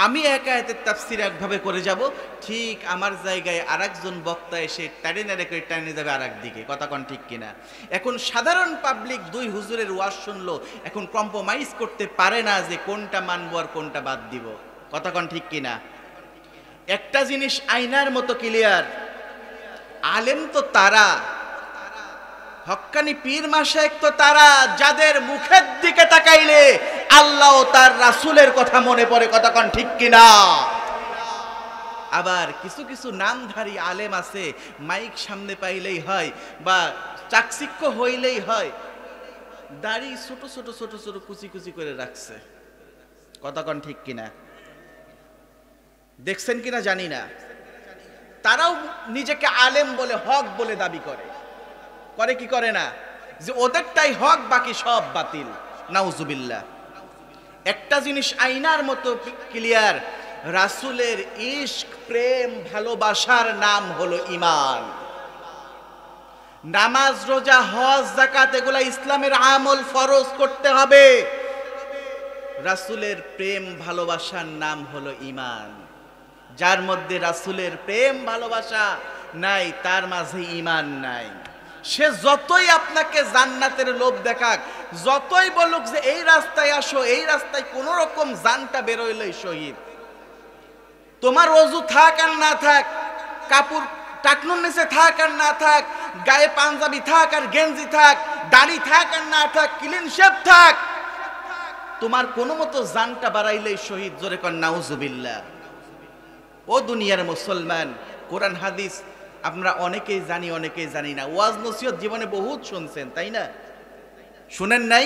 আমি এক আয়াতের তাফসীর একভাবে করে যাব, ঠিক আমার জায়গায় আরেকজন বক্তা এসে টানে যাবে আরেক দিকে। কথা কোন ঠিক কিনা? এখন সাধারণ পাবলিক দুই হুজুরের ওয়াজ শুনলো, এখন কম্প্রোমাইজ করতে পারে না যে কোনটা মানবো আর কোনটা বাদ দিব। কথা কোন ঠিক কিনা? একটা জিনিস আয়নার মতো ক্লিয়ার, আলেম তো তারা, হক্কানি পীর মাশায়েখ তো তারা যাদের মুখের দিকে তাকাইলে আল্লাহ ও তার রাসূলের কথা মনে পড়ে। কথা কোন ঠিক কিনা? আবার কিছু কিছু নামধারী আলেম আছে, মাইক সামনে পাইলেই হয় বা চাকচিক্য হইলেই হয়, দাড়ি ছোট ছোট ছোট ছোট কুচি কুচি করে রাখছে। কথা কোন ঠিক কিনা? দেখছেন কিনা জানি না, তারাও নিজেকে আলেম বলে, হক বলে দাবি করে। করে কি করে না? যে ওদেরটাই হক, বাকি সব বাতিল। নাউজুবিল্লাহ। একটা জিনিস আয়নার মতো ক্লিয়ার, রাসূলের ইশক, প্রেম, ভালোবাসার নাম হলো ঈমান। নামাজ, রোজা, হজ, যাকাত এগুলা ইসলামের আমল, ফরজ করতে হবে। রাসূলের প্রেম ভালোবাসার নাম হলো ঈমান। যার মধ্যে রাসূলের প্রেম ভালোবাসা নাই, তার মাঝে ঈমান নাই। সে যতই আপনাকে জান্নাতের লোভ দেখাক, যতই বলুক যে এই রাস্তায় আসো, এই রাস্তায় কোন রকম জানটা বেরোইলেই শহীদ। তোমার ওযু থাক আর না থাক, কাপড় টাকনুর নিচে থাক আর না থাক, গায়ে পাঞ্জাবি থাক আর গেঞ্জি থাক, দাড়ি থাক আর না থাক, ক্লিন শেভ থাক, তোমার কোনো মতো জানটা বাড়াইলেই শহীদ। জোরে কর নাউজুবিল্লাহ। ও দুনিয়ার মুসলমান, কোরআন হাদিস আমরা অনেকেই জানি, অনেকেই জানি না। ওয়াজ নসিহত জীবনে বহুত শুনছেন, তাই না? শুনেন নাই?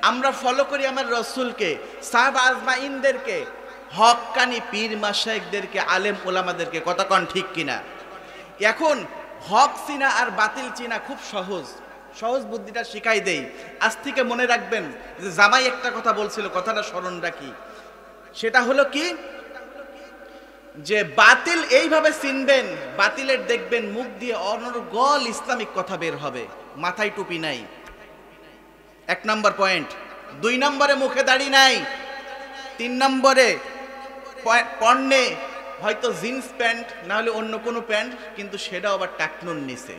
আমরা ফলো করি আমার রাসূলকে, সাহাবা আজমাইনদেরকে, হক্কানি পীর মাশায়েখদেরকে, আলেম ওলামাদেরকে। কথা কোন ঠিক কিনা? এখন হক চিনা আর বাতিল চিনা খুব সহজ। সহজ বুদ্ধিটা শিখাই দেই। আজ থেকে মনে রাখবেন যে জামাই একটা কথা বলছিল, কথাটা স্মরণ রাখি। সেটা হলো কি, যে বাতিল এইভাবে চিনবেন, বাতিলের দেখবেন মুখ দিয়ে অনর্গল ইসলামিক কথা বের হবে, মাথায় টুপি নাই। 1 নম্বর পয়েন্ট। 2 নম্বরে মুখে দাড়ি নাই। 3 নম্বরে পণ্যে হয়তো জিন্স প্যান্ট না হলে অন্য কোনো প্যান্ট, কিন্তু সেটাও আবার টাকনুর নিচে,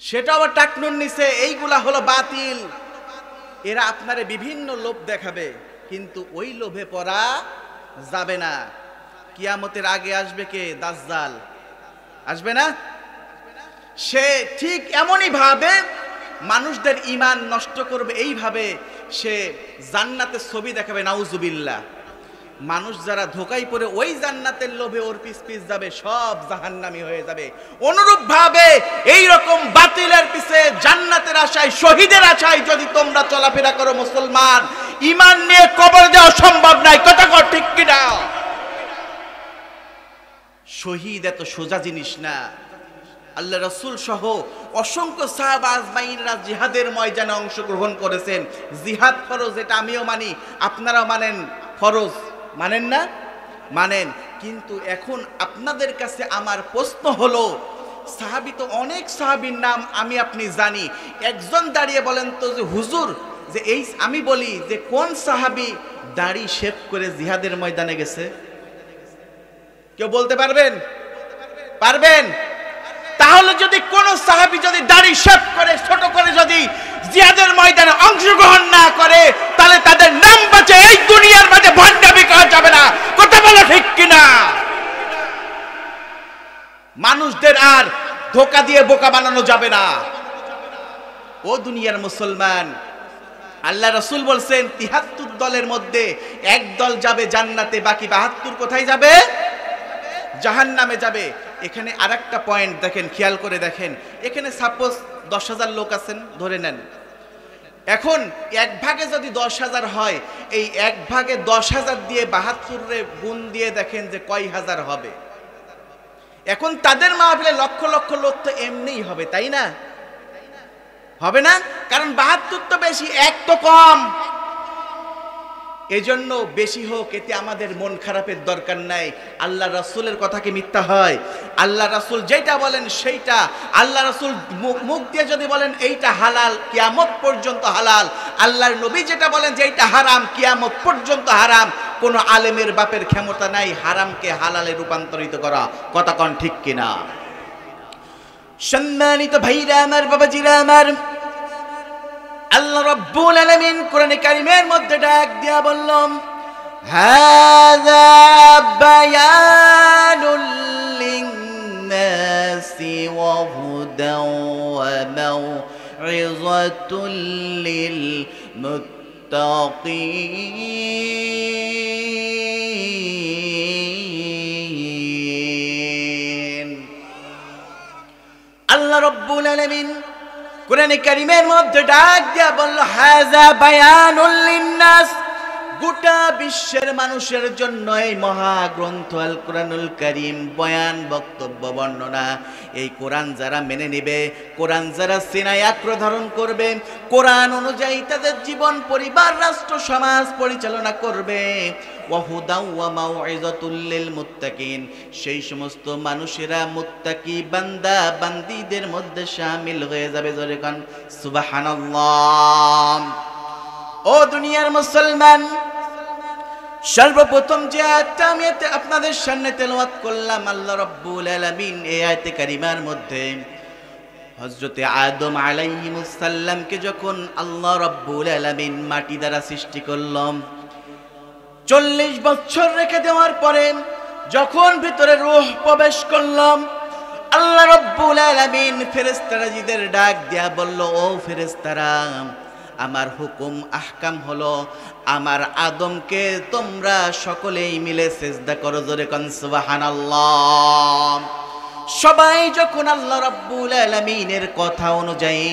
সেটাও আবার টাকনুর নিচে। এইগুলা হলো বাতিল। এরা আপনারে বিভিন্ন লোভ দেখাবে, কিন্তু ওই লোভে পড়া যাবে না। কিয়ামতের আগে আসবে কে? দাজ্জাল আসবে না? সে ঠিক এমনই ভাবে মানুষদের ঈমান নষ্ট করবে, এইভাবে সে জান্নাতের ছবি দেখাবে। নাউজুবিল্লাহ। মানুষ যারা ধোঁকায় পড়ে ওই জান্নাতের লোভে ওর পিছ পিছ যাবে, সব জাহান্নামী হয়ে যাবে। অনুরূপ ভাবে এই রকম বাতিলের পিছে জান্নাতের আশায়, শহীদের আশায় যদি তোমরা চলাফেরা করো মুসলমান, ঈমান নিয়ে কবর দেওয়া সম্ভব নয়। কথা কর ঠিক কিনা? শহীদ এত সোজা জিনিস না। আল্লাহ রাসূল সহ অসংখ্য সাহাবা আজমাইনরা জিহাদের ময়দানে অংশগ্রহণ করেছেন। জিহাদ ফরজ, এটা আমিও মানি, আপনারাও মানেন ফরজ, মানেন না? মানেন। কিন্তু এখন আপনাদের কাছে আমার প্রশ্ন হলো, সাহাবী তো অনেক সাহাবীর নাম আমি আপনি জানি, একজন দাঁড়িয়ে বলেন তো যে হুজুর, যে এই আমি বলি যে কোন সাহাবী দাড়ি শেভ করে জিহাদের ময়দানে গেছে? কেউ বলতে পারবেন? পারবেন? তাহলে যদি কোন সাহাবী যদি দাড়ি শেভ করে, ছোট করে যদি জিহাদের ময়দানে অংশগ্রহণ না করে, তাহলে তাদের নাম বাঁচে এই দুনিয়ার মাঝে ভণ্ডামি করা যাবে না। কথা বলো ঠিক কিনা? মানুষদের আর ধোঁকা দিয়ে বোকা বানানো যাবে না। ও দুনিয়ার মুসলমান, আল্লাহ রাসূল বলছেন ৭৩ দলের মধ্যে এক দল যাবে জান্নাতে, বাকি ৭২ কোথায় যাবে? জাহান্নামে যাবে। এখানে আরেকটা পয়েন্ট দেখেন, খেয়াল করে দেখেন। এখানে সাপোজ ১০,০০০ লোক আছেন ধরে নেন। এখন এক ভাগে যদি ১০,০০০ হয়, এই এক ভাগে ১০,০০০ দিয়ে ৭২ রে গুণ দিয়ে দেখেন যে কয় হাজার হবে। এখন তাদের মাহফিলে লক্ষ লক্ষ লোক তো এমনিই হবে, তাই না? হবে না? কারণ ৭২ তো বেশি, এক তো কম। এজন্য বেশি হোক, এতে আমাদের মন খারাপের দরকার নাই। আল্লাহ রাসূলের কথা কি মিথ্যা হয়? আল্লাহ রাসূল যেটা বলেন সেইটা, আল্লাহ রাসূল মুখ দিয়ে যদি বলেন এইটা হালাল, কিয়ামত পর্যন্ত হালাল। আল্লাহর নবী যেটা বলেন যে এইটা হারাম, কিয়ামত পর্যন্ত হারাম। কোনো আলেমের বাপের ক্ষমতা নাই হারামকে হালালে রূপান্তরিত করা। কথা কোন ঠিক কিনা? সম্মানিত ভাইরা আমার, বাবাজিরা আমার, আল্লাহ রাব্বুল আলামিন কোরআনে কারীমের মধ্যে ডাক দিয়া বললাম, হাযা বায়ানুল লিন-নাসি ওয়া হুদাও ওয়া মাউইযাতুল লিল মুত্তাকিন। আল্লাহ রাব্বুল আলামিন কোরআনে কারীমের মধ্যে ডাক দিয়া বলল, হাযা বায়ানুল লিন-নাস, গোটা বিশ্বের মানুষের জন্য এই মহাগ্রন্থ আল কোরআনুল কারীম বয়ান, বক্তব্য, বর্ণনা। এই কোরআন যারা মেনে নেবে, কোরআন যারা সিনায় আঁকড়ে ধারণ করবে, কোরআন অনুযায়ী তাদের জীবন, পরিবার, রাষ্ট্র, সমাজ পরিচালনা করবে, ওয়া হুদাও ওয়া মাউইযাতুল লিল মুত্তাকিন, সেই সমস্ত মানুষেরা মুত্তাকি বান্দা বান্দীদের মধ্যে শামিল হয়ে যাবে। জোরে কান সুবহানাল্লাহ। ও দুনিয়ার মুসলমান, সর্বপ্রথম যে আয়াতটা আমি আপনাদের সামনে তেলাওয়াত করলাম, আল্লাহ রাব্বুল আলামিন এই আয়াতে কারিমার মধ্যে হযরতে আদম আলাইহিস সালামকে যখন আল্লাহ রাব্বুল আলামিন মাটি দ্বারা সৃষ্টি করলেন, 40 বছর রেখে দেওয়ার পরে যখন ভিতরে রূহ প্রবেশ করলাম, আল্লাহ রাব্বুল আলামিন ফেরেশতাদের ডাক দিয়া বলল, ও ফেরেশতারা, আমার হুকুম আহকাম হলো, আমার আদমকে তোমরা সকলেই মিলে সিজদা করো। জোরে কোন সুবহানাল্লাহ। সবাই যখন আল্লাহ রাব্বুল আলামিনের কথা অনুযায়ী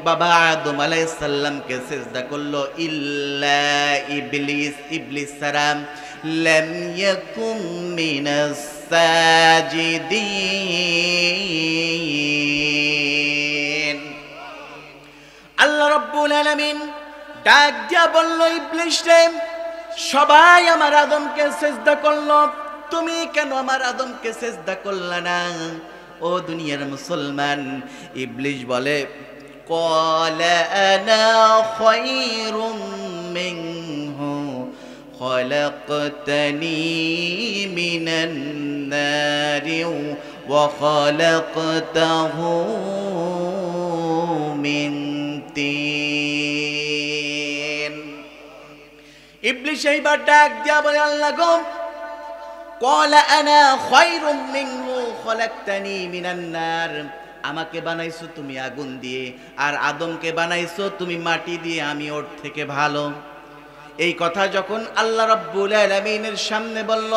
বাবা আদম আলাইহিস সালামকে সিজদা করলো, ইল্লা ইবলিস, ইবলিস সালাম লাম ইয়াকুম মিনাস সাজিদিন। আল্লাহ রাব্বুল আলামিন ডাক দিয়া বলল, ইবলিস রে, সবাই আমার আদমকে সিজদা করলো, তুমি কেন আমার আদমকে সিজদা করলা না? ও দুনিয়ার মুসলমান, ইবলিস বলে, ক্বালা আনা খায়রুম মিনহু খলাকতানি মিনান নারি ওয়া খলাকতাহু মিন তিন। ইবলিস এইবার ডাক দিয়া বলে, আল্লাহ গো, ক্বালা আনা খায়রুম মিনহু খলাকতানি মিনান নার, আমাকে বানাইছো তুমি আগুন দিয়ে, আর আদমকে বানাইছো তুমি মাটি দিয়ে, আমি ওর থেকে ভালো। এই কথা যখন আল্লাহ রাব্বুল আলামিনের সামনে বলল,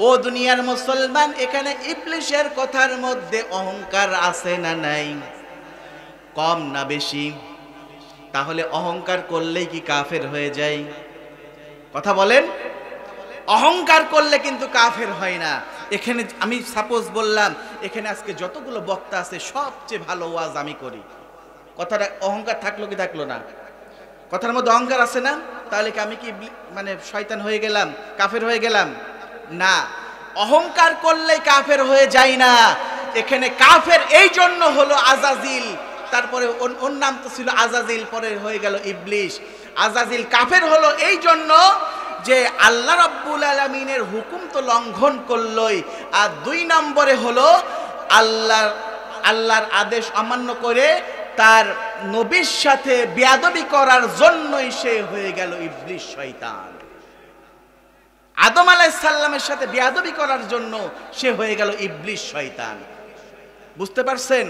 ও দুনিয়ার মুসলমান, এখানে ইবলিসের কথার মধ্যে অহংকার আছে না নাই? কম না বেশি? তাহলে অহংকার করলেই কি কাফের হয়ে যায়? কথা বলেন। অহংকার করলে কিন্তু কাফের হয় না। এখানে আমি সাপোজ বললাম, এখানে আজকে যতগুলো বক্তা আছে সবচেয়ে ভালো ওয়াজ আমি করি, কথাটা অহংকার থাকলো কি থাকলো না? কথার মধ্যে অহংকার আছে না? তাহলে কি আমি কি মানে শয়তান হয়ে গেলাম, কাফের হয়ে গেলাম? না, অহংকার করলেই কাফের হয়ে যায় না। এখানে কাফের এই জন্য হলো আজাজিল, তারপরে ওর নাম তো ছিল আজাজিল, পরে হয়ে গেল ইবলিস। আজাজিল কাফের হলো এই জন্য যে আল্লাহ রাব্বুল আলামিনের হুকুম তো লঙ্ঘন করলই, আর 2 নম্বরে হলো আল্লাহর আদেশ অমান্য করে তার নবীর সাথে বেয়াদবি করার জন্যই সে হয়ে গেল ইবলিস, শয়তান। আদম আলাইহিস সালামের সাথে বেয়াদবি করার জন্য সে হয়ে গেল ইবলিস, শয়তান। বুঝতে পারছেন?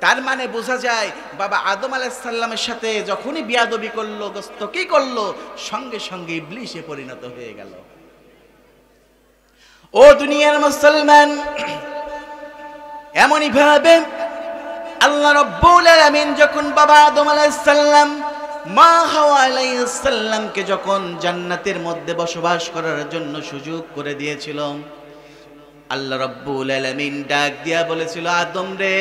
তার মানে বোঝা যায় বাবা আদম আলাইহিস সালামের সাথে যখনই বেয়াদবি করলো, গোস্ত কি করলো, সঙ্গে সঙ্গে ইবলিসে পরিণত হয়ে গেল। ও দুনিয়ার মুসলমান, এমনই ভাবে আল্লাহ রাব্বুল আলামিন যখন বাবা আদম আলাইহিস সালাম, মা হাওয়া আলাইহিস সালামকে যখন জান্নাতের মধ্যে বসবাস করার জন্য সুযোগ করে দিয়েছিল, আল্লাহ রাব্বুল আলামিন ডাক দিয়া বলেছিল, আদম রে,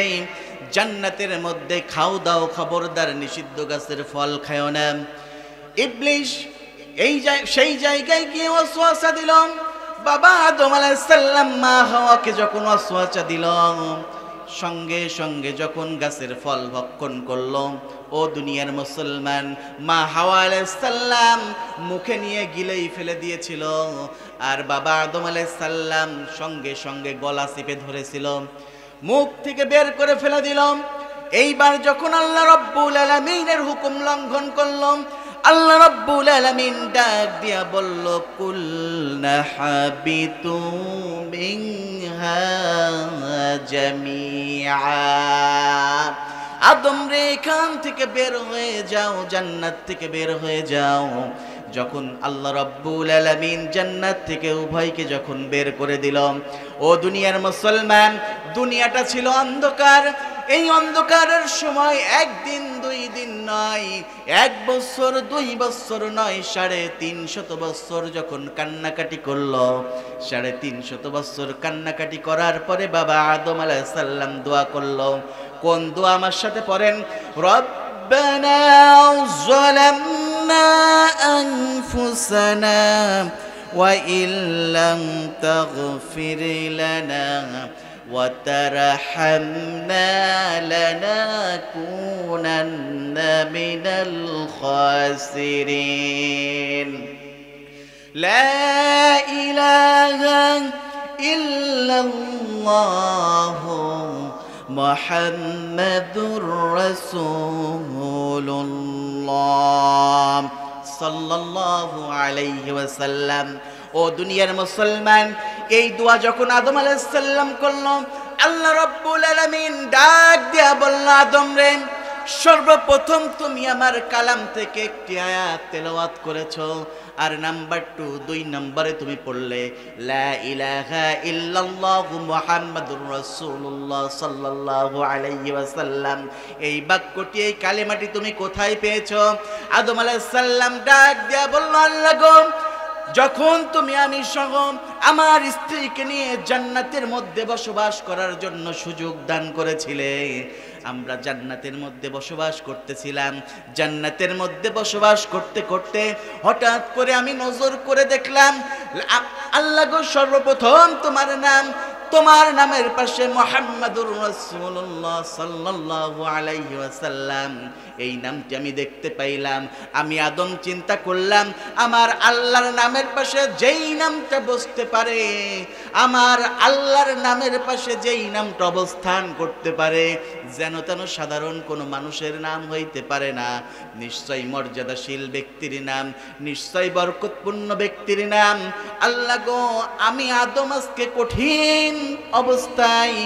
জান্নাতের মধ্যে খাও দাও, খবরদার নিষিদ্ধ গাছের ফল খায়ও না। ইবলিস সেই জায়গায় গিয়ে ওয়াসওয়াসা দিল। বাবা আদম আলাইহিস সালাম মা হাওয়াকে যখন ওয়াসওয়াসা দিল, সঙ্গে সঙ্গে যখন গাছের ফল ভক্ষণ করলো, ও দুনিয়ার মুসলমান, মা হাওয়া আলাইহিস সালাম মুখে নিয়ে গিলেই ফেলে দিয়েছিল, আর বাবা আদম আলাইহিস সালাম সঙ্গে সঙ্গে গলা চিপে ধরেছিল, মুখ থেকে বের করে ফেলে দিল। এইবার যখন আল্লাহ রাব্বুল আলামিনের হুকুম লঙ্ঘন করলো, আল্লাহ রাব্বুল আলামিন ডাক দিয়া বলল, কুলনা হাবিতু মিনহা জামিআ, আদম রে এখান থেকে বের হয়ে যাও, জান্নাত থেকে বের হয়ে যাও। যখন আল্লাহ রাব্বুল আলামিন জান্নাত থেকে উভয়কে যখন বের করে দিল, ও দুনিয়ার মুসলমান, দুনিয়াটা ছিল অন্ধকার। এই অন্ধকারের সময় একদিন দুই দিন নয়, 1 বছর 2 বছর নয়, 350 বছর যখন কান্নাকাটি করলো, 350 বছর কান্নাকাটি করার পরে বাবা আদম আলাইহিস সালাম দোয়া করলো। কোন দোয়া আমার সাথে পড়েন? রব্বানা যালামনা আনফুসানা ওয়া ইল্লাম তাগফির লানা وترحمنا لنكونن من الخاسرين لا إله إلا الله محمد رسول الله صلى الله عليه وسلم। ও দুনিয়ার মুসলমান, এই দোয়া যখন আদম আলাইহিস সালাম করলো, আল্লাহ রাব্বুল আলামিন ডাক দিয়া বলল, আদম রে, সর্বপ্রথম তুমি আমার কালাম থেকে একটি আয়াত তেলাওয়াত করেছো, আর নাম্বার 2 নম্বরে তুমি পড়লে লা ইলাহা ইল্লাল্লাহু মুহাম্মাদুর রাসূলুল্লাহ সাল্লাল্লাহু আলাইহি ওয়াসাল্লাম। এই বাক্যটি, এই কালেমাটি তুমি কোথায় পেয়েছো? আদম আলাইহিস সালাম ডাক দিয়া বলল, আল্লাহ গো, যখন তুমি আমি সহ আমার স্ত্রীকে নিয়ে জান্নাতের মধ্যে বসবাস করার জন্য সুযোগ দান করেছিলে, আমরা জান্নাতের মধ্যে বসবাস করতেছিলাম। জান্নাতের মধ্যে বসবাস করতে করতে হঠাৎ করে আমি নজর করে দেখলাম, আল্লাহ গো, সর্বপ্রথম তোমার নামের পাশে মুহাম্মাদুর রাসূলুল্লাহ সাল্লাল্লাহু আলাইহি ওয়াসাল্লাম, এই নামটি আমি দেখতে পাইলাম। আমি আদম চিন্তা করলাম, আমার আল্লাহর নামের পাশে যেই নামটা বসতে পারে, আমার আল্লাহর নামের পাশে যেই নামটা অবস্থান করতে পারে, যেন তেন সাধারণ কোনো মানুষের নাম হইতে পারে না, নিশ্চয়ই মর্যাদাশীল ব্যক্তির নাম, নিশ্চয়ই বরকতপূর্ণ ব্যক্তির নাম। আল্লাহ গো, আমি আদম আজকে কঠিন অবস্থায়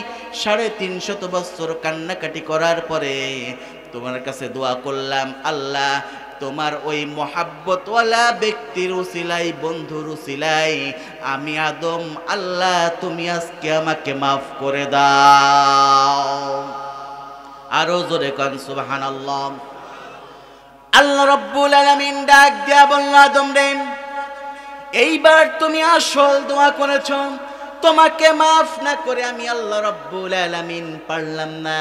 350 বছর কান্নাকাটি করার পরে তোমার কাছে দোয়া করলাম, আল্লাহ, তোমার ওই মহাব্বতওয়ালা ব্যক্তির উসিলাই, বন্ধুর উসিলাই আমি আদম, আল্লাহ তুমি আজকে আমাকে মাফ করে দাও। আরো জোরে কান সুবহানাল্লাহ। আল্লাহ রাব্বুল আলামিন ডাক দিয়া বলল, আদম রে, এইবার তুমি আসল দোয়া করেছো, তোমাকে মাফ না করে আমি আল্লাহ রাব্বুল আলামিন পারলাম না।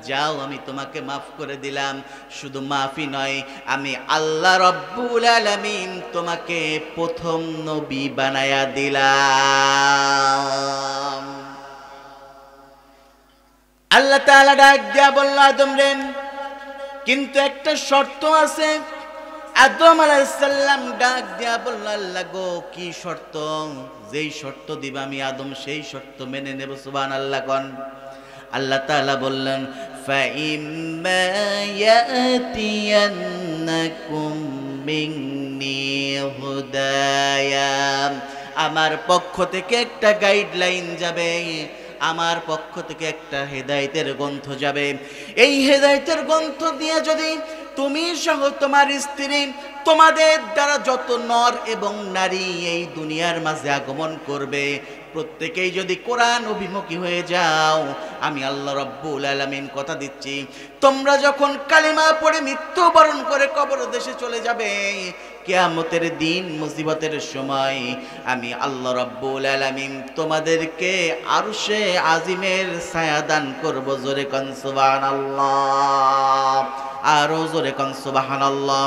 যাও, আমি তোমাকে মাফ করে দিলাম। শুধু মাফই নয়, আমি আল্লাহ রাব্বুল আলামিন তোমাকে প্রথম নবী বানায়া দিলাম। আল্লাহ তাআলা ডাক দিয়া বলল, আদম রে, কিন্তু একটা শর্ত আছে। আদম আলাইহিস সালাম ডাক দিয়া বলল, আল্লাহ গো, কি শর্ত? যেই শর্ত দিবা আমি আদম সেই শর্ত মেনে নেব। সুবহানাল্লাহ কোন। আল্লাহ তাআলা বললেন, ফাইম্মা ইয়াতিয়ান্নাকুম মিন্নি হুদায়া, আমার পক্ষ থেকে একটা গাইডলাইন যাবে, আমার পক্ষ থেকে একটা হেদায়েতের গ্রন্থ যাবে। এই হেদায়েতের গ্রন্থ দিয়ে যদি তুমি সহ তোমার স্ত্রী, তোমাদের দ্বারা যত নর এবং নারী এই দুনিয়ার মাঝে আগমন করবে, প্রত্যেকেই যদি কোরআন অভিমুখী হয়ে যাও, আমি আল্লাহ রাব্বুল আলামিন কথা দিচ্ছি, তোমরা যখন কালিমা পড়ে মৃত্যুবরণ করে কবর দেশে চলে যাবে, কিয়ামতের দিন, মুসিবতের সময় আমি আল্লাহ রাব্বুল আলামিন তোমাদেরকে আরশে আজিমের ছায়া দান করব। জোরে কোন সুবহানাল্লাহ, আরো জোরে কোন সুবহানাল্লাহ।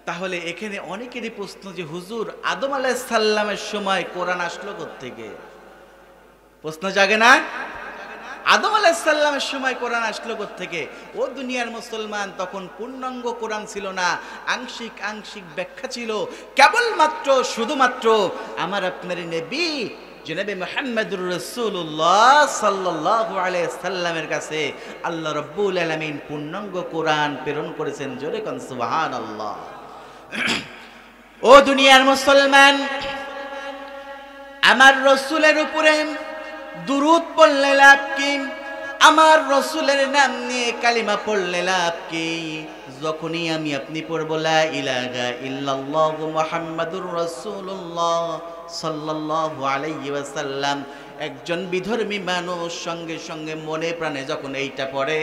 তাহলে এখানে অনেকেরই প্রশ্ন যে হুজুর আদম আলাইহিস সালামের সময় কোরআন আসলো কোত্থেকে? প্রশ্ন জাগে না? আদম আলাইহিস সালামের সময় কোরআন আসলো কোত্থেকে? ও দুনিয়ার মুসলমান, তখন পূর্ণাঙ্গ কোরআন ছিল না, আংশিক আংশিক ব্যাখ্যা ছিল। কেবলমাত্র শুধুমাত্র আমার আপনার নবী জনাবে মুহাম্মদুর রাসূলুল্লাহ সাল্লাল্লাহু আলাইহি সাল্লামের কাছে আল্লাহ রাব্বুল আলামিন পূর্ণাঙ্গ কোরআন প্রেরণ করেছেন। জোরে কোন সুবহানাল্লাহ। ও দুনিয়ার মুসলমান, আমার রাসূলের উপরে দুরূদ পড়লে লাভ কি? আমার রাসূলের নাম নিয়ে কালিমা পড়লে লাভ কি? যখনই আমি আপনি পড়ব লা ইলাহা ইল্লাল্লাহু মুহাম্মাদুর রাসূলুল্লাহ সাল্লাল্লাহু আলাইহি ওয়াসাল্লাম, একজন বিধর্মী মানুষ সঙ্গে সঙ্গে মনে প্রাণে যখন এইটা পড়ে,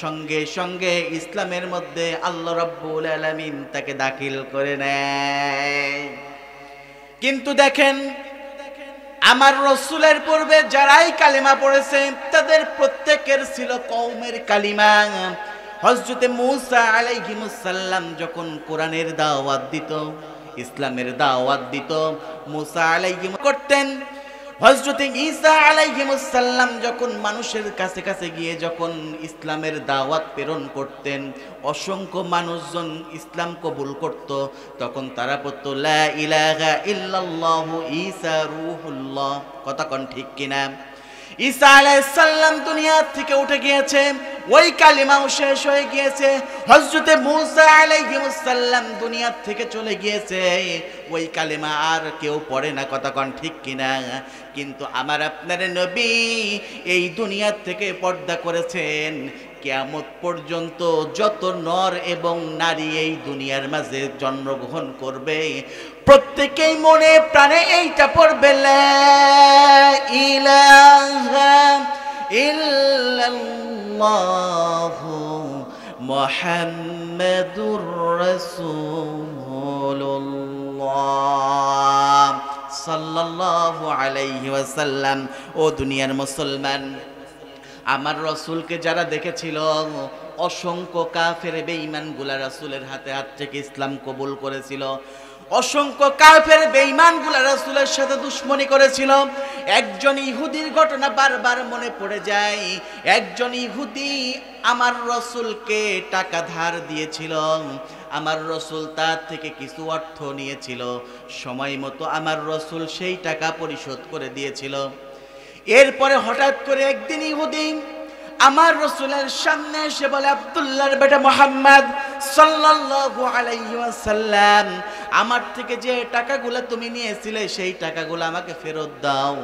সঙ্গে সঙ্গে ইসলামের মধ্যে আল্লাহ রাব্বুল আলামিন তাকে দাখিল করে নেয়। কিন্তু দেখেন, আমার রাসূলের পূর্বে যারাই কালিমা পড়েছে তাদের প্রত্যেকের ছিল কওমের কালিমা। হযরতে মূসা আলাইহিস সালাম যখন কোরআনের দাওয়াত দিত, ইসলামের দাওয়াত দিত, মূসা আলাইহিস করতেন। হযরতে ঈসা আলাইহিস সালাম যখন মানুষের কাছে কাছে গিয়ে যখন ইসলামের দাওয়াত প্রেরণ করতেন, অসংখ্য মানুষজন ইসলাম কবুল করত, তখন তারা পড়তো লা ইলাহা ইল্লাল্লাহু ঈসা রূহুল্লাহ। কথা কোন ঠিক কিনা? ঈসা আলাইহিস সালাম দুনিয়া থেকে উঠে গিয়েছে, ওই কালিমাও শেষ হয়ে গিয়েছে। হযরতে মূসা আলাইহিস সালাম দুনিয়া থেকে চলে গিয়েছে, ওই কালিমা আর কেউ পড়ে না। কথা কোন ঠিক কিনা? কিন্তু আমার আপনার নবী এই দুনিয়া থেকে পর্দা করেছেন। কিয়ামত পর্যন্ত যত নর এবং নারী এই দুনিয়ার মাঝে জন্মগ্রহণ করবে, প্রত্যেকেই মনে প্রাণে এইটা পড়বে লা ইলাহা ইল্লাল্লাহু মুহাম্মাদুর রাসূলুল্লাহ সাল্লাল্লাহু আলাইহি ওয়াসাল্লাম। ও দুনিয়ার মুসলমান, আমার রাসূলকে যারা দেখেছিল, অসংখ্য কাফের বেঈমানগুলা রাসূলের হাতে হাত থেকে ইসলাম কবুল করেছিল। অসংখ্য কাফের বেঈমানগুলা রাসূলের সাথে দুশমনি করেছিল। একজন ইহুদির ঘটনা বারবার মনে পড়ে যায়। একজন ইহুদি আমার রাসূলকে টাকা ধার দিয়েছিল, আমার রাসূল তার থেকে কিছু অর্থ নিয়েছিল, সময় মতো আমার রাসূল সেই টাকা পরিশোধ করে দিয়েছিল। এরপরে হঠাৎ করে একদিন ইহুদি আমার রাসূলের সামনে এসে বলে, আব্দুল্লাহর বেটা মুহাম্মদ সাল্লাল্লাহু আলাইহি ওয়াসাল্লাম, আমার থেকে যে টাকাগুলো তুমি নিয়েছিলে সেই টাকাগুলো আমাকে ফেরত দাও।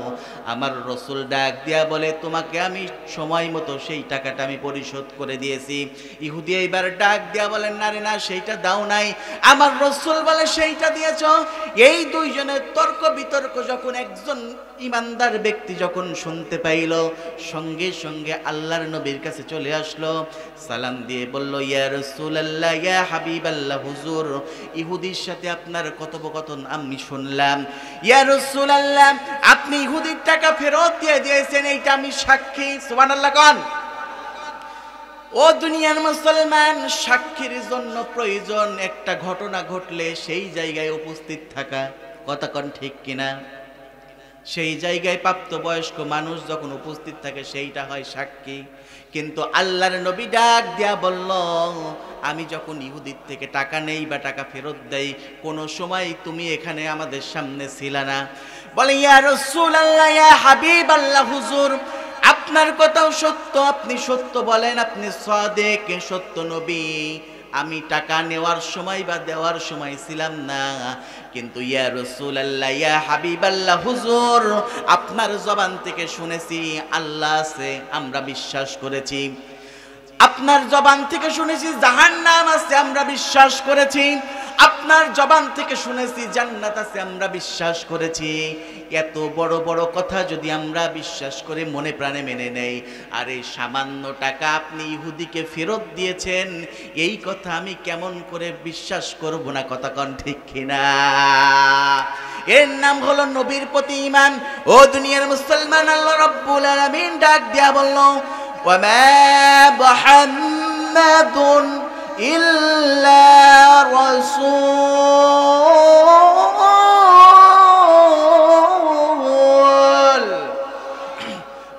আমার রাসূল ডাক দিয়া বলে, তোমাকে আমি সময় মতো সেই টাকাটা আমি পরিশোধ করে দিয়েছি। ইহুদি এইবার ডাক দিয়া বলেন, না রে না, সেইটা দাও নাই। আমার রাসূল বলে, সেইটা দিয়েছ। এই দুইজনের তর্ক বিতর্ক যখন একজন ইমানদার ব্যক্তি যখন শুনতে পাইল, সঙ্গে সঙ্গে আল্লাহর নবীর কাছে চলে আসলো, সালাম দিয়ে বলল, ইয়া রাসূলুল্লাহ, ইয়া হাবিবাল্লাহ, হুজুর ইহুদির সাথে আপনার কথোপকথন আমি শুনলাম। ইয়া রাসূলুল্লাহ, আপনি ইহুদির টাকা ফেরত দিয়ে দিয়েছেন, এইটা আমি সাক্ষী। সুবহানাল্লাহ কোন? ও দুনিয়ার মুসলমান, সাক্ষীর জন্য প্রয়োজন একটা ঘটনা ঘটলে সেই জায়গায় উপস্থিত থাকা। কথা কোন ঠিক কিনা? সেই জায়গায় প্রাপ্তবয়স্ক মানুষ যখন উপস্থিত থাকে সেইটা হয় সাক্ষী। কিন্তু আল্লাহর নবী ডাক দিয়া বলল, আমি যখন ইহুদির থেকে টাকা নেই বা টাকা ফেরত দেই, কোনো সময় তুমি এখানে আমাদের সামনে ছিলা না। বলে, ইয়া রাসূলুল্লাহ, ইয়া হাবিবাল্লাহ, হুজুর আপনার কথাও সত্য, আপনি সত্য বলেন, আপনি সাদিক, সত্য নবী। আমি টাকা নেওয়ার সময় বা দেওয়ার সময় ছিলাম না, কিন্তু ইয়া রাসূলুল্লাহ, ইয়া হাবিবাল্লাহ, হুজুর আপনার জবান থেকে শুনেছি আল্লাহ আছে, আমরা বিশ্বাস করেছি। আপনার জবান থেকে শুনেছি জাহান্নাম আছে, আমরা বিশ্বাস করেছি। আপনার জবান থেকে শুনেছি জান্নাত আছে, আমরা বিশ্বাস করেছি। এত বড় বড় কথা যদি আমরা বিশ্বাস করে মনে প্রাণে মেনে নেই, আর এই সামান্য টাকা আপনি ইহুদিকে ফেরত দিয়েছেন, এই কথা আমি কেমন করে বিশ্বাস করব না? কথা কোন ঠিক কিনা? এর নাম হলো নবীর প্রতি ঈমান। ও দুনিয়ার মুসলমান, আল্লাহ রাব্বুল আলামিন ডাক দিয়া বলল, ওয়া মা মুহাম্মাদুন ইল্লা রাসূল।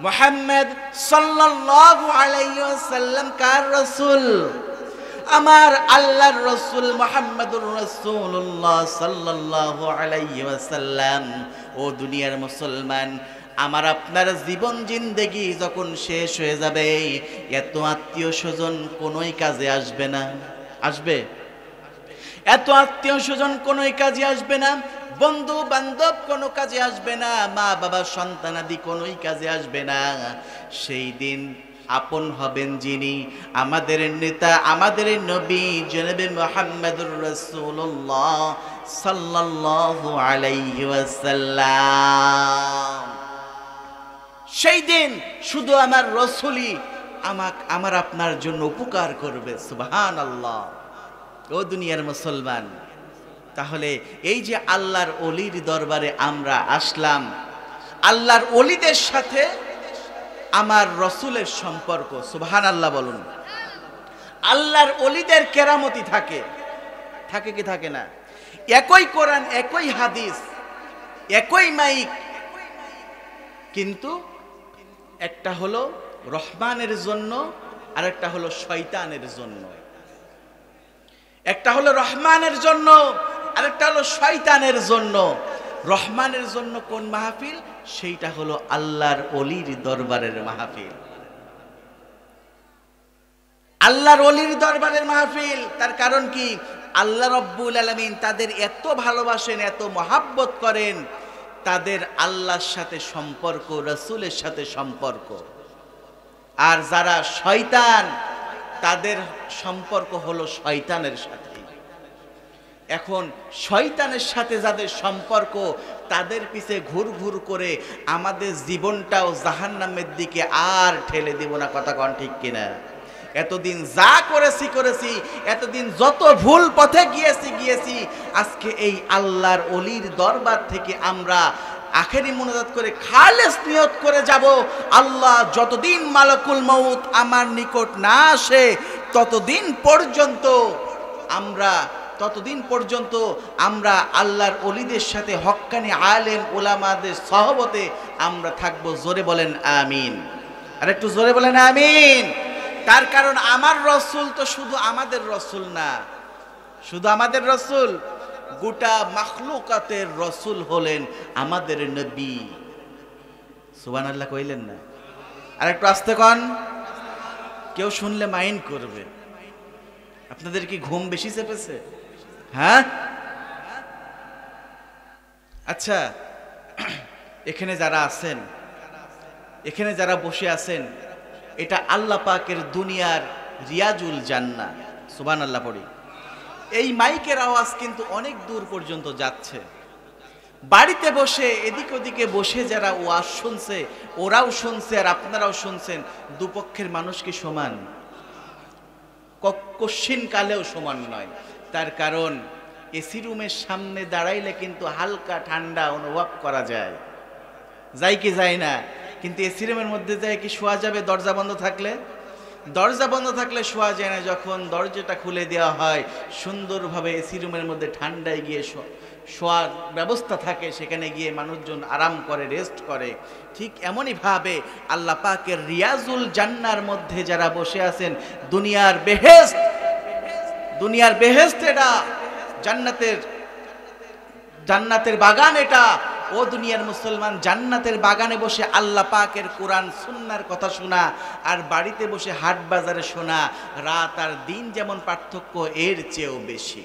মুহাম্মদ সাল্লাল্লাহু আলাইহি ওয়াসাল্লাম কার রাসূল? আমার আল্লাহর রাসূল মুহাম্মদুর রাসূলুল্লাহ সাল্লাল্লাহু আলাইহি ওয়াসাল্লাম। ও দুনিয়ার মুসলমান, আমার আপনার জীবন জিন্দেগি যখন শেষ হয়ে যাবে, এত আত্মীয় স্বজন কোনোই কাজে আসবে না। আসবে? এত আত্মীয় স্বজন কোনোই কাজে আসবে না, বন্ধু বান্ধব কোনো কাজে আসবে না, মা বাবা সন্তানাদি কোনোই কাজে আসবে না। সেই দিন আপন হবেন যিনি, আমাদের নেতা, আমাদের নবী জনাবে মুহাম্মদুর রাসূলুল্লাহ সাল্লাল্লাহু আলাইহি ওয়াসাল্লাম। সেই দিন শুধু আমার রাসূলই আমার আপনার জন্য উপকার করবে। সুবহানাল্লাহ। ও দুনিয়ার মুসলমান, তাহলে এই যে আল্লাহর ওলির দরবারে আমরা আসলাম, আল্লাহর ওলিদের সাথে আমার রসুলের সম্পর্ক, সুবহানাল্লাহ বলুন। আল্লাহর ওলিদের কেরামতি থাকে, থাকে কি থাকে না? একই কোরআন, একই হাদিস, একই মাইক, কিন্তু একটা হলো রহমানের জন্য আর একটা হলো শয়তানের জন্য। একটা হলো রহমানের জন্য আর একটা হলো শয়তানের জন্য। রহমানের জন্য কোন মাহফিল? সেইটা হলো আল্লাহর ওলির দরবারের মাহফিল। আল্লাহর ওলির দরবারের মাহফিল। তার কারণ কি? আল্লাহ রব্বুল আলামিন তাদের এত ভালোবাসেন, এত মহাব্বত করেন, তাদের আল্লাহর সাথে সম্পর্ক, রাসূলের সাথে সম্পর্ক। আর যারা শয়তান, তাদের সম্পর্ক হলো শয়তানের সাথে। এখন শয়তানের সাথে যাদের সম্পর্ক, তাদের পিছে ঘুর ঘুর করে আমাদের জীবনটাও জাহান্নামের দিকে আর ঠেলে দিব না। কথা কন ঠিক কিনা? এতদিন যা করেছি, এতদিন যত ভুল পথে গিয়েছি, আজকে এই আল্লাহর ওলির দরবার থেকে আমরা আখেরি মুনাজাত করে খালেস নিয়ত করে যাব, আল্লাহ যতদিন মালাকুল মউত আমার নিকট না আসে ততদিন পর্যন্ত আমরা আল্লাহর ওলিদের সাথে হক্কানি আলেম উলামাদের সহবতে আমরা থাকবো। জোরে বলেন আমিন। আর একটু জোরে বলেন আমিন। তার কারণ আমার রসুল তো শুধু আমাদের রসুল না, শুধু আমাদের রসুল, গোটা মাখলুকাতের রসুল হলেন আমাদের নবী। সুবহানাল্লাহ কইলেন না? আর একটু আস্তে কন, কেউ শুনলে মাইন্ড করবে। আপনাদের কি ঘুম বেশি চেপেছে? হ্যাঁ, আচ্ছা, এখানে যারা আছেন, এখানে যারা বসে আছেন, এটা আল্লাহ পাকের দুনিয়ার রিয়াজুল জান্নাহ। সুবহানাল্লাহ পড়ি। এই মাইকের আওয়াজ কিন্তু অনেক দূর পর্যন্ত যাচ্ছে। বাড়িতে বসে এদিক ওদিকে বসে যারা ওয়াজ শুনছে, ওরাও শুনছে আর আপনারাও শুনছেন। দুপক্ষের মানুষ কি সমান? কশ্চিন কালেও সমান নয়। তার কারণ এসি রুমের সামনে দাঁড়াইলে কিন্তু হালকা ঠান্ডা অনুভব করা যায়, যাই কি যায় না? কিন্তু এসি রুমের মধ্যে যায় কি শোয়া যাবে? দরজা বন্ধ থাকলে? দরজা বন্ধ থাকলে শোয়া যায় না। যখন দরজাটা খুলে দেওয়া হয়, সুন্দরভাবে এসি রুমের মধ্যে ঠান্ডায় গিয়ে শোয়ার ব্যবস্থা থাকে, সেখানে গিয়ে মানুষজন আরাম করে, রেস্ট করে। ঠিক এমনই ভাবে আল্লাহ পাকের রিয়াজুল জান্নার মধ্যে যারা বসে আছেন, দুনিয়ার বেহেশত এটা, জান্নাতের বাগান এটা। ও দুনিয়ার মুসলমান, জান্নাতের বাগানে বসে আল্লাহ পাকের কোরআন সুন্নাহর কথা শোনা আর বাড়িতে বসে হাট বাজারে শোনা, রাত আর দিন যেমন পার্থক্য, এর চেয়েও বেশি,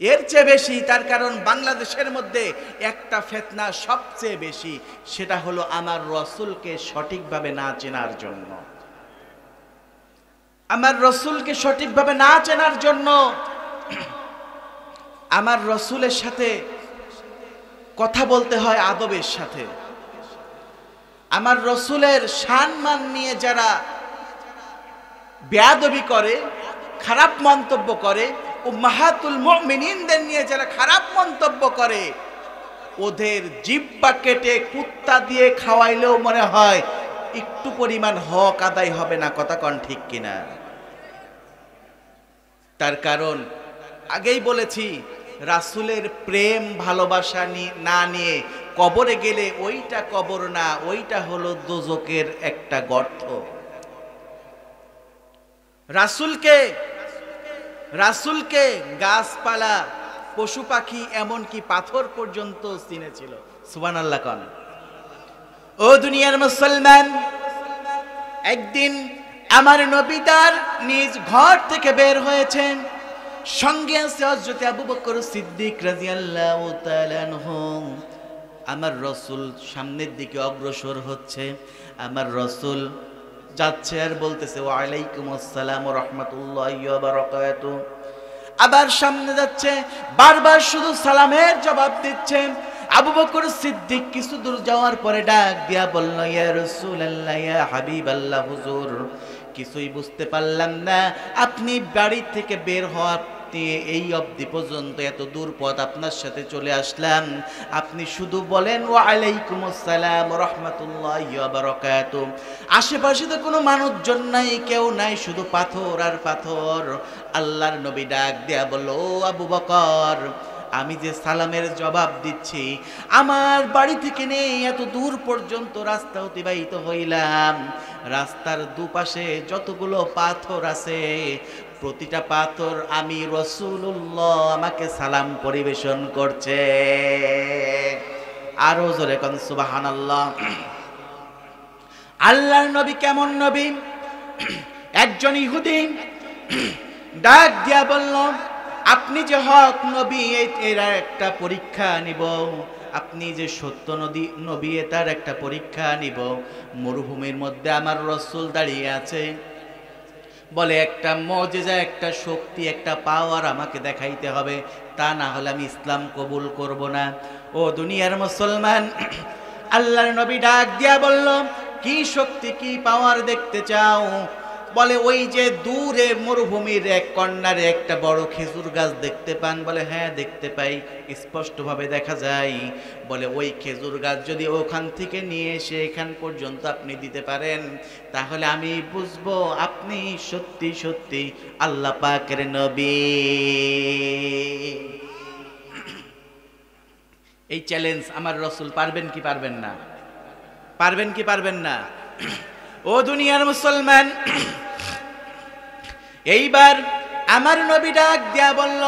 এর চেয়ে বেশি। তার কারণ বাংলাদেশের মধ্যে একটা ফিতনা সবচেয়ে বেশি, সেটা হলো আমার রসুলকে সঠিকভাবে না চেনার জন্য। আমার রসুলকে সঠিকভাবে না চেনার জন্য, আমার রসুলের সাথে কথা বলতে হয় আদবের সাথে। আমার রসুলের সম্মান নিয়ে যারা বেয়াদবি করে, খারাপ মন্তব্য করে, উম্মাহাতুল মুমিনিনদের নিয়ে যারা খারাপ মন্তব্য করে, ওদের জিহ্বা কেটে কুত্তা দিয়ে খাওয়াইলেও মনে হয় একটু পরিমাণ হক আদায় হবে না। কথা কন ঠিক কিনা? তার কারণ আগেই বলেছি, রাসূলের প্রেম ভালোবাসা না নিয়ে কবরে গেলে ওইটা কবর না, ওইটা হলো দোজকের একটা গর্ত। রাসূলকে গাছপালা, পশু পাখি, এমনকি পাথর পর্যন্ত চিনেছিল। সুবহানাল্লাহ কোন। ও দুনিয়ার মুসলমান, একদিন আমার নবী তার নিজ ঘর থেকে বের হয়েছেন, সঙ্গে আছে হযরত আবু বকর সিদ্দিক রাদিয়াল্লাহু তাআলা আনহু। আমার রাসূল সামনের দিকে অগ্রসর হচ্ছে, আমার রাসূল যাচ্ছে আর বলতেছে ওয়া আলাইকুম আসসালাম ওয়া রাহমাতুল্লাহি ওয়া বারাকাতুহু। আবার সামনে যাচ্ছে, বারবার শুধু সালামের জবাব দিচ্ছে। আবু বকর সিদ্দিক কিছু দূর যাওয়ার পরে ডাক দিয়া বলল, ইয়া রাসূলুল্লাহ, ইয়া হাবিবাল্লাহ, হুজুর কিছুই বুঝতে পারলাম না, আপনি বাড়ি থেকে বের হওয়া এই অবধি পর্যন্ত এত দূর পথ আপনার সাথে চলে আসলাম, আপনি শুধু বলেন ওয়া আলাইকুম আসসালাম ওয়া রাহমাতুল্লাহি ওয়া বারাকাতুহু। আশেপাশে তো কোনো মানুষজন নাই, কেউ নাই, শুধু পাথর আর পাথর। আল্লাহর নবী ডাক দেয়া বলল, ও আবু বকর, আমি যে সালামের জবাব দিচ্ছি, আমার বাড়ি থেকে নেই এত দূর পর্যন্ত রাস্তা অতিবাহিত হইলাম, রাস্তার দুপাশে যতগুলো পাথর আছে প্রতিটা পাথর আমি রাসূলুল্লাহ আমাকে সালাম পরিবেশন করছে। আরো জোরে কোন সুবহানাল্লাহ। আল্লাহর নবী কেমন নবী? একজন ইহুদি ডাক দিয়া বলল, আপনি যে হক নবী, এর একটা পরীক্ষা নিব, আপনি যে সত্য নবী তার একটা পরীক্ষা নিব। মরুভূমির মধ্যে আমার রাসূল দাঁড়িয়ে আছে, বলে একটা মুজিজা, একটা শক্তি, একটা পাওয়ার আমাকে দেখাইতে হবে, তা না হলে আমি ইসলাম কবুল করব না। ও দুনিয়ার মুসলমান, আল্লাহর নবী ডাক দিয়া বলল, কি শক্তি, কি পাওয়ার দেখতে চাও? বলে ওই যে দূরে মরুভূমির এক কর্নারে একটা বড় খেজুর গাছ দেখতে পান? বলে হ্যাঁ দেখতে পাই, স্পষ্টভাবে দেখা যায়। বলে ওই খেজুর গাছ যদি ওখান থেকে নিয়ে এসে এখান পর্যন্ত আপনি দিতে পারেন, তাহলে আমি বুঝবো আপনি সত্যি সত্যি আল্লাহ পাকের নবী। এই চ্যালেঞ্জ আমার রাসূল পারবেন কি পারবেন না? পারবেন কি পারবেন না? ও দুনিয়ার মুসলমান, এইবার আমার নবী ডাক দিয়া বলল,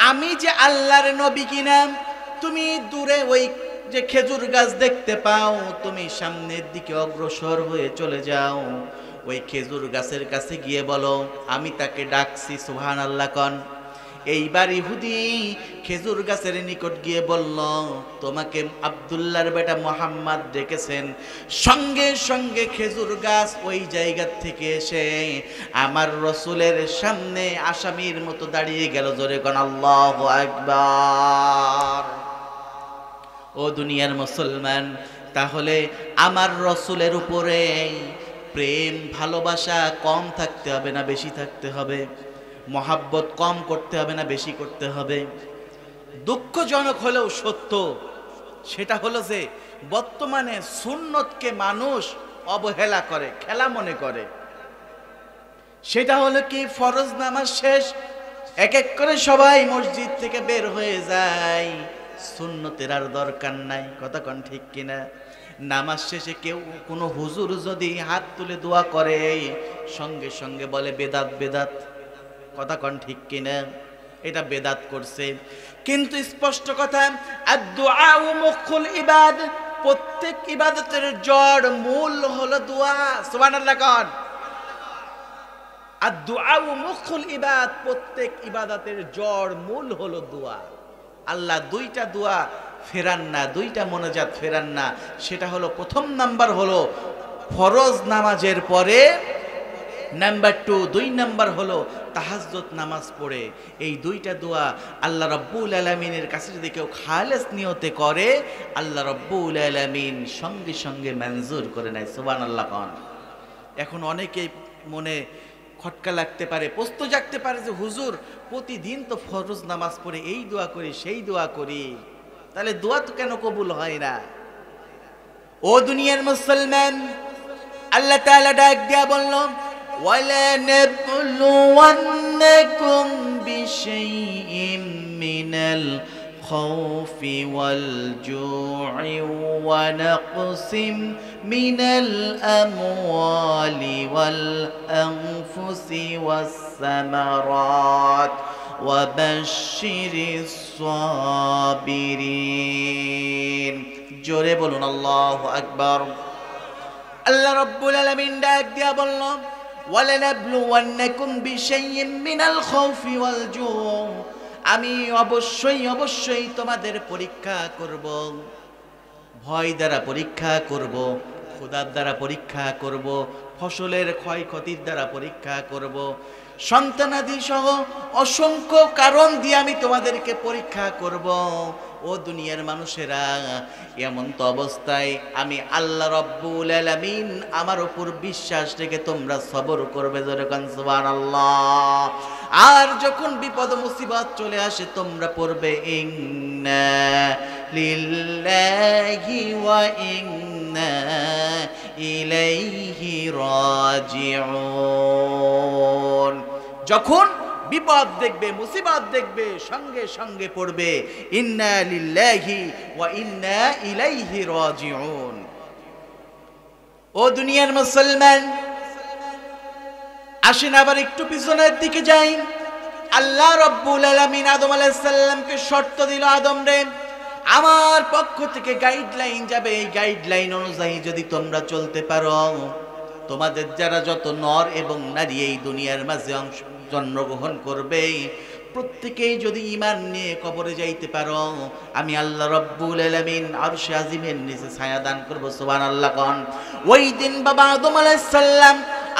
আমি যে আল্লাহর নবী কিনা, তুমি দূরে ওই যে খেজুর গাছ দেখতে পাও, তুমি সামনের দিকে অগ্রসর হয়ে চলে যাও, ওই খেজুর গাছের কাছে গিয়ে বলো আমি তাকে ডাকছি। সুবহানাল্লাহ কোন। এইবার ইহুদি খেজুর গাছের নিকট গিয়ে বলল, তোমাকে আব্দুল্লাহর বেটা মুহাম্মদ ডেকেছেন। সঙ্গে সঙ্গে খেজুর গাছ ওই জায়গা থেকে এসে আমার রাসূলের সামনে আসামির মতো দাঁড়িয়ে গেল। জোরে কোন আল্লাহু আকবার। ও দুনিয়ার মুসলমান, তাহলে আমার রাসূলের উপরে প্রেম ভালোবাসা কম থাকতে হবে না বেশি থাকতে হবে? মহাব্বত কম করতে হবে না বেশি করতে হবে? দুঃখজনক হলেও সত্য, সেটা হলো যে বর্তমানে সুন্নতকে মানুষ অবহেলা করে, খেলা মনে করে। সেটা হলো কি, ফরজ নামাজ শেষ, এক এক করে সবাই মসজিদ থেকে বের হয়ে যায়, সুন্নতের আর দরকার নাই। কথা কোন ঠিক কিনা? নামাজ শেষে কেউ কোনো হুজুর যদি হাত তুলে দোয়া করে, সঙ্গে সঙ্গে বলে বেদাত বেদাত। কথা কোন ঠিক কিনা? এটা বেদাত করছে। কিন্তু স্পষ্ট কথা, আদ-দুআ মুখুল ইবাদ, প্রত্যেক ইবাদতের জড় মূল হলো দোয়া। সুবহানাল্লাহ কোন। আদ-দুআ মুখুল ইবাদ, প্রত্যেক ইবাদতের জড় মূল হলো দোয়া। আল্লাহ দুইটা দোয়া ফেরান না, দুইটা মোনাজাত ফেরান না। সেটা হলো, প্রথম নাম্বার হলো ফরজ নামাজের পরে, নাম্বার 2, 2 নাম্বার হলো তাহাজ্জুদ নামাজ পড়ে। এই দুইটা দোয়া আল্লাহ রাব্বুল আলামিনের কাছে যদি কেউ খালেস নিয়তে করে, আল্লাহ রাব্বুল আলামিন সঙ্গে সঙ্গে মঞ্জুর করে নেয়। সুবহানাল্লাহ কোন। এখন অনেকেই মনে খটকা লাগতে পারে, প্রশ্ন জাগতে পারে যে হুজুর প্রতিদিন তো ফরজ নামাজ পড়ে এই দোয়া করি সেই দোয়া করি, তাহলে দোয়া তো কেন কবুল হয় না? ও দুনিয়ার মুসলমান, আল্লাহ তাআলা ডাক দিয়া বলল, ওয়ালা নাবলুওয়ান ونبلونكم بشيء من الخوف والجوع ونقص من الأموال والأنفس والثمرات وبشر الصابرين জোরে বলুন আল্লাহু আকবার। আল্লাহ রাব্বুল আলামিন ডাক দিয়া বলল ওয়ালানাবলুওয়ান্নাকুম বিশাইইম মিনাল খাউফি ওয়াল জু, আমি অবশ্যই তোমাদের পরীক্ষা করব, ভয় দ্বারা পরীক্ষা করব, ক্ষুধার দ্বারা পরীক্ষা করব, ফসলের ক্ষয়ক্ষতির দ্বারা পরীক্ষা করব, সন্তানাদি সহ অসংখ্য কারণ দিয়ে আমি তোমাদেরকে পরীক্ষা করব। ও দুনিয়ার মানুষেরা, এমন তো অবস্থায় আমি আল্লাহ রাব্বুল আলামিন আমার উপর বিশ্বাস রেখে তোমরা সবর করবে, জোরে কোন সুবহানাল্লাহ। আর যখন বিপদ মুসিবত চলে আসে তোমরা পড়বে ইন্না লিল্লাহি ওয়া ইন্না ইলাইহি রাজিউন। যখন বিপদ দেখবে, মুসিবত দেখবে, সঙ্গে সঙ্গে পড়বে ইন্না লিল্লাহি ওয়া ইন্না ইলাইহি রাজিউন। ও দুনিয়ার মুসলমান, আসেন আবার একটু পিছনের দিকে যাই। আল্লাহ রাব্বুল আলামিন আদম আলাইহিস সালামকে শর্ত দিল, আদম রে, আমার পক্ষ থেকে গাইডলাইন যাবে, এই গাইডলাইন অনুযায়ী যদি তোমরা চলতে পারো, তোমাদের যারা যত নর এবং নারী এই দুনিয়ার মাঝে জন্মগ্রহণ করবে, প্রত্যেকেই যদি ঈমান নিয়ে কবরে যাইতে পারো, আমি আল্লাহ রাব্বুল আলামিন আরশে আজিমের নিচে ছায়া দান করব। সুবহানাল্লাহ কোন। ওই দিন বাবা আদম আলাইহিস সালাম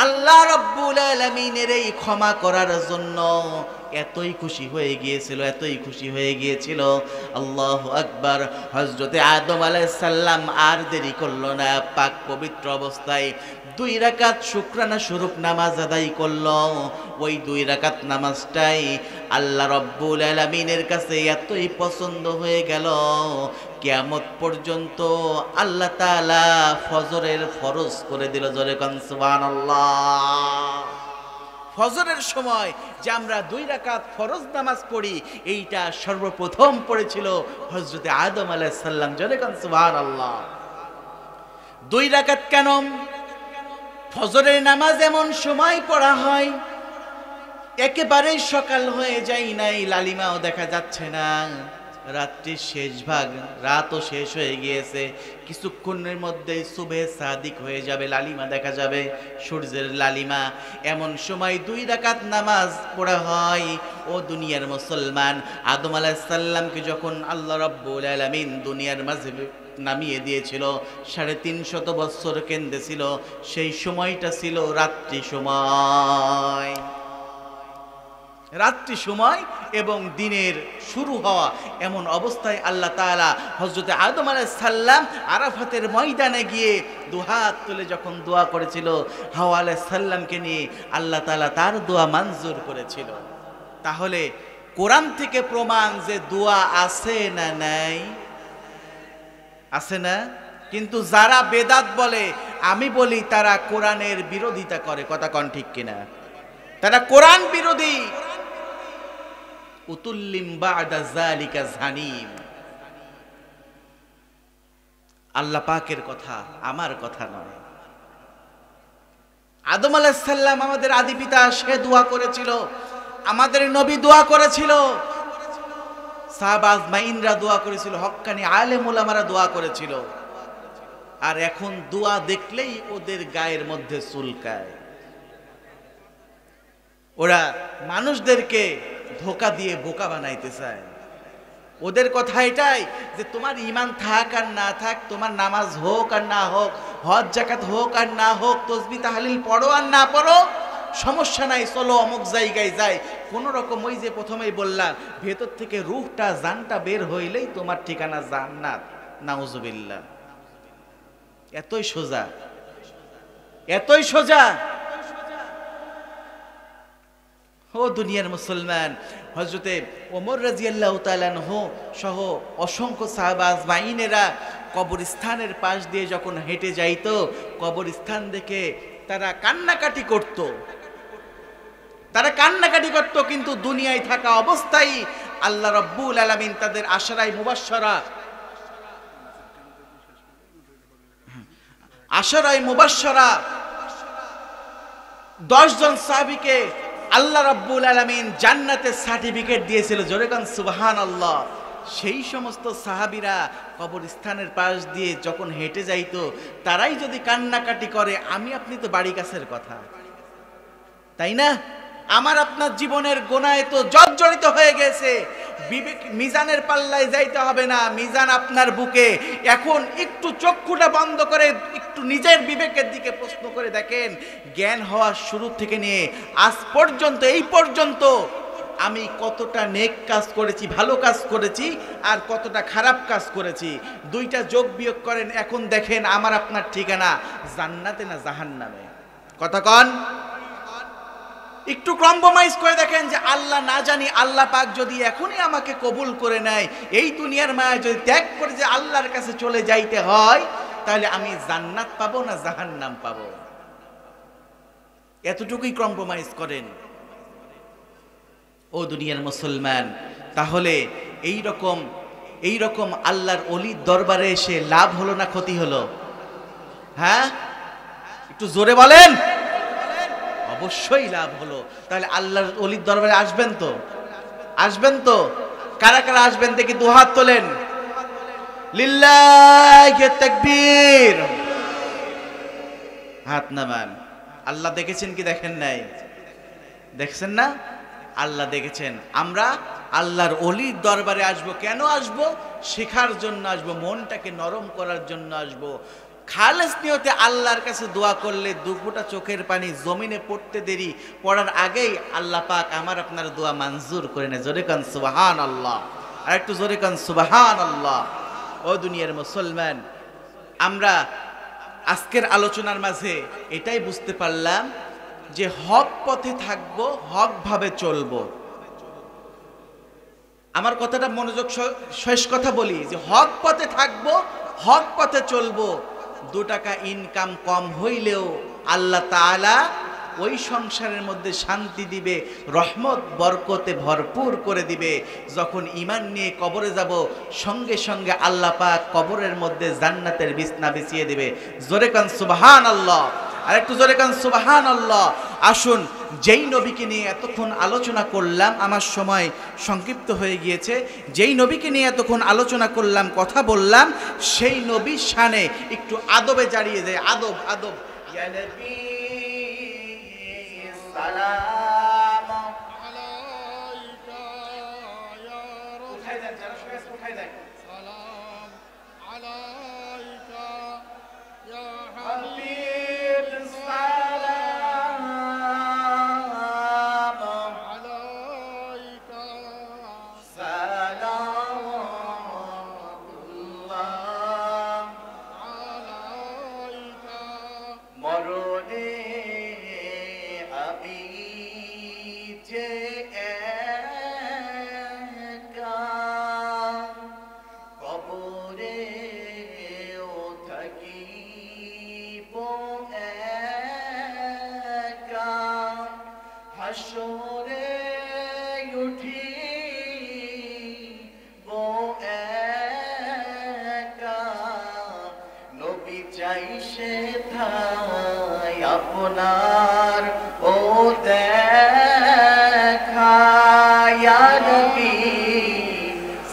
আল্লাহ রাব্বুল আলামিনের এই ক্ষমা করার জন্য এতই খুশি হয়ে গিয়েছিল, আল্লাহু আকবার। হযরতে আদম আলাইহিস সালাম আর দেরি করলো না, পাক পবিত্র অবস্থায় 2 রাকাত শুকরানা স্বরূপ নামাজ আদায় করলো। ওই 2 রাকাত নামাজটাই আল্লাহ রাব্বুল আলামিনের কাছে এতই পছন্দ হয়ে গেল, কিয়ামত পর্যন্ত আল্লাহ তাআলা ফজরের ফরজ করে দিল, জোরে কোন সুবহানাল্লাহ। ফজরের সময় যে আমরা 2 রাকাত ফরজ নামাজ পড়ি, এইটা সর্বপ্রথম পড়েছিল হযরতে আদম আলাইহিস সালাম, জোরে কোন সুবহানাল্লাহ। 2 রাকাত কেন? ফজরের নামাজ এমন সময় পড়া হয় একেবারেই সকাল হয়ে যায় নাই, লালিমাও দেখা যাচ্ছে না, রাত্রির শেষ ভাগ, রাতও শেষ হয়ে গিয়েছে, কিছুক্ষণের মধ্যেই সুবহে সাদিক হয়ে যাবে, লালিমা দেখা যাবে, সূর্যের লালিমা। এমন সময় 2 রাকাত নামাজ পড়া হয়। ও দুনিয়ার মুসলমান, আদম আলাইহিস সালামকে যখন আল্লাহ রাব্বুল আলামিন দুনিয়ার মাঝে নামিয়ে দিয়েছিল, 350 বছর কেঁদেছিল, সেই সময়টা ছিল রাত্রি সময় এবং দিনের শুরু হওয়া। এমন অবস্থায় আল্লাহ তাআলা হযরতে আদম আলাইহিস সালাম আরাফাতের ময়দানে গিয়ে 2 হাত তুলে যখন দোয়া করেছিল, হাওয়া আলাইহিস সালামকে নিয়ে আল্লাহ তাআলা তার দোয়া মঞ্জুর করেছিল। তাহলে কোরআন থেকে প্রমাণ যে দোয়া আছে না নাই? আছে না? কিন্তু যারা বেদাত বলে, আমি বলি তারা কোরআনের বিরোধিতা করে, কথা কোন ঠিক কিনা? তারা কোরআন বিরোধী। উতুল্লিম বা'দা যালিকা জানিম। আল্লাহ পাকের কথা, আমার কথা নয়। আদম আলাইহিস সালাম আমাদের আদি পিতা, সে দোয়া করেছিল, আমাদের নবী দোয়া করেছিল, সাহাবা আজমাইনরা দোয়া করেছিল, হক্কানি আলেম ওলামারা দোয়া করেছিল। আর এখন দোয়া দেখলেই ওদের গায়ের মধ্যে চুলকায়। ওরা মানুষদেরকে ধোঁকা দিয়ে বোকা বানাইতে চায়। ওদের কথা এটাই যে তোমার ঈমান থাক আর না থাক, তোমার নামাজ হোক আর না হোক, হজ যাকাত হোক আর না হোক, তাসবিহ তাহলিল পড়ো আর না পড়ো, সমস্যা নাই, চলো অমুক জায়গায় যাই। কোন রকম ওই যে প্রথমেই বললাম, ভেতর থেকে রূহটা জানটা বের হইলেই তোমার ঠিকানা জান্নাত। নাউজুবিল্লাহ। এতই সোজা, এতই সোজা। ও দুনিয়ার মুসলমান, হযরতে ওমর রাদিয়াল্লাহু তাআলা আনহু সহ অসংখ্য সাহাবা আজমাইনেরা কবরস্থানের পাশ দিয়ে যখন হেঁটে যাইতো, কবরস্থান দেখে তারা কান্নাকাটি করত। তারা কান্নাকাটি করত, কিন্তু দুনিয়ায় থাকা অবস্থায় আল্লাহ রাব্বুল আলামিন তাদের আশারায়ে মুবাশশারা 10 জন সাহাবীকে আল্লাহ রাব্বুল আলামিন জান্নাতের সার্টিফিকেট দিয়েছিল। জোরে কান সুবহানাল্লাহ। সেই সমস্ত সাহাবীরা কবরস্থানের পাশ দিয়ে যখন হেঁটে যাইতো, তারাই যদি কান্নাকাটি করে, আমি আপনি তো বাড়ি কাছের কথা, তাই না? আমার আপনার জীবনের গোনায় তো জর্জরিত হয়ে গেছে। বিবেক মিজানের পাল্লায় যাইতে হবে না, মিজান আপনার বুকে। এখন একটু চক্ষুটা বন্ধ করে একটু নিজের বিবেকের দিকে প্রশ্ন করে দেখেন, জ্ঞান হওয়ার শুরু থেকে নিয়ে আজ পর্যন্ত, এই পর্যন্ত আমি কতটা নেক কাজ করেছি, ভালো কাজ করেছি, আর কতটা খারাপ কাজ করেছি। দুইটা যোগ বিয়োগ করেন, এখন দেখেন আমার আপনার ঠিকানা জান্নাতে না জাহান্নামে। কথা কন। একটু কম্প্রোমাইজ করে দেখেন যে আল্লাহ না জানি আল্লাহ পাক যদি এখনই আমাকে কবুল করে নেয়, এই দুনিয়ার মায়া যদি ত্যাগ করে যে আল্লাহর কাছে চলে যাইতে হয়, তাহলে আমি জান্নাত পাবো না জাহান্নাম পাবো? এতটুকুই কম্প্রোমাইজ করেন ও দুনিয়ার মুসলমান। তাহলে এই রকম আল্লাহর ওলির দরবারে এসে লাভ হলো না ক্ষতি হলো? হ্যাঁ, একটু জোরে বলেন। অবশ্যই লাভ হলো। তাহলে আল্লাহর ওলির দরবারে আসবেন তো? আসবেন তো? কারা কারা আসবেন দেখি দুহাত তোলেন। লিল্লাহি তাকবীর। হাত নামান। আল্লাহ দেখেছেন কি দেখেন নাই? দেখছেন না? আল্লাহ দেখেছেন। আমরা আল্লাহর ওলির দরবারে আসবো কেন? আসবো শেখার জন্য, আসবো মনটাকে নরম করার জন্য, আসবো খালেস নিয়তে আল্লাহর কাছে দোয়া করলে দুফোঁটা চোখের পানি জমিনে পড়তে দেরি, পড়ার আগেই আল্লাহ পাক আমার আপনার দোয়া মঞ্জুর করে নেয়। জোরে কান সুবহানাল্লাহ। আর একটু জোরে কান সুবহানাল্লাহ। ও দুনিয়ার মুসলমান, আমরা আজকের আলোচনার মাঝে এটাই বুঝতে পারলাম যে হক পথে থাকবো, হক ভাবে চলবো। আমার কথাটা মনোযোগ, শেষ কথা বলি যে হক পথে থাকবো, হক পথে চলবো। 2 টাকা ইনকাম কম হইলেও আল্লাহ তাআলা ওই সংসারের মধ্যে শান্তি দিবে, রহমত বরকতে ভরপুর করে দিবে। যখন ঈমান নিয়ে কবরে যাব, সঙ্গে সঙ্গে আল্লাহ পাক কবরের মধ্যে জান্নাতের বিছনা বিছিয়ে দিবে। জোরে কান সুবহানাল্লাহ। আর একটু জোরে কান সুবহানাল্লাহ। আসুন, যেই নবীকে নিয়ে এতক্ষণ আলোচনা করলাম, আমার সময় সংক্ষিপ্ত হয়ে গিয়েছে, যেই নবীকে নিয়ে এতক্ষণ আলোচনা করলাম, কথা বললাম, সেই নবীর শানে একটু আদবে জারিয়ে যায়। আদব, আদব। ইয়া নবী সালাম আলাইকা ইয়া রাসূল। উঠাই দেন, যারা শুয়ে আছে উঠাই দেন। সালাম আলাইকা ইয়া হাবিব সালাম আলাইকা সালামুল্লাহ আলাইকা। মরণে আমি যে একা, কবরে থাকিব একা, হাসরে উঠিব একা। নবী চাই সেথায় আপনার ও দেখা, ইয়া নবী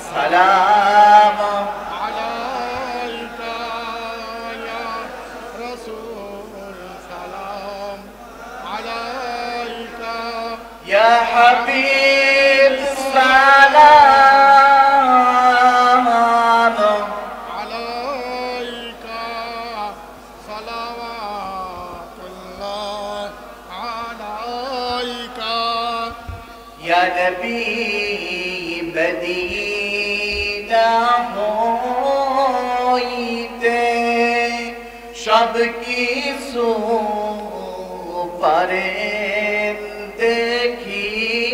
সালাম আলাইকা ইয়া রাসূল। সালাম আলাইকা ইয়া হাবিব সালাম আলাইকা সালাওয়াতুল্লাহ আলাইকা। ইয়া নবী মদিনা হইতে সব কিছু পারেন দেখিতে,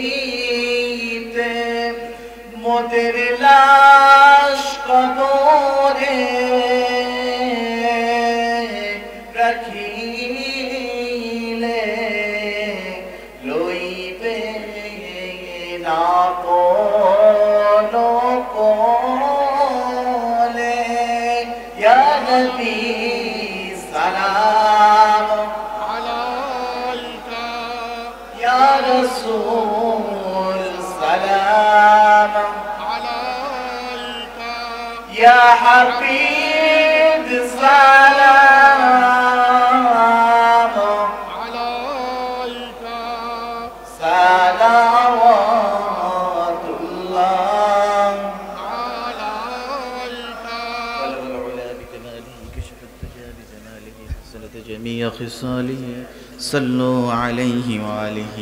মোদের লাশ কবরে রাখিলে লইব يا نبي سلام عليك يا رسول سلام عليك يا حبيب سلام عليك صلوات الله عليك بلغ العلا بكماله كشف الدجى بجماله حسنت جميع خصاله صلوا عليه وآله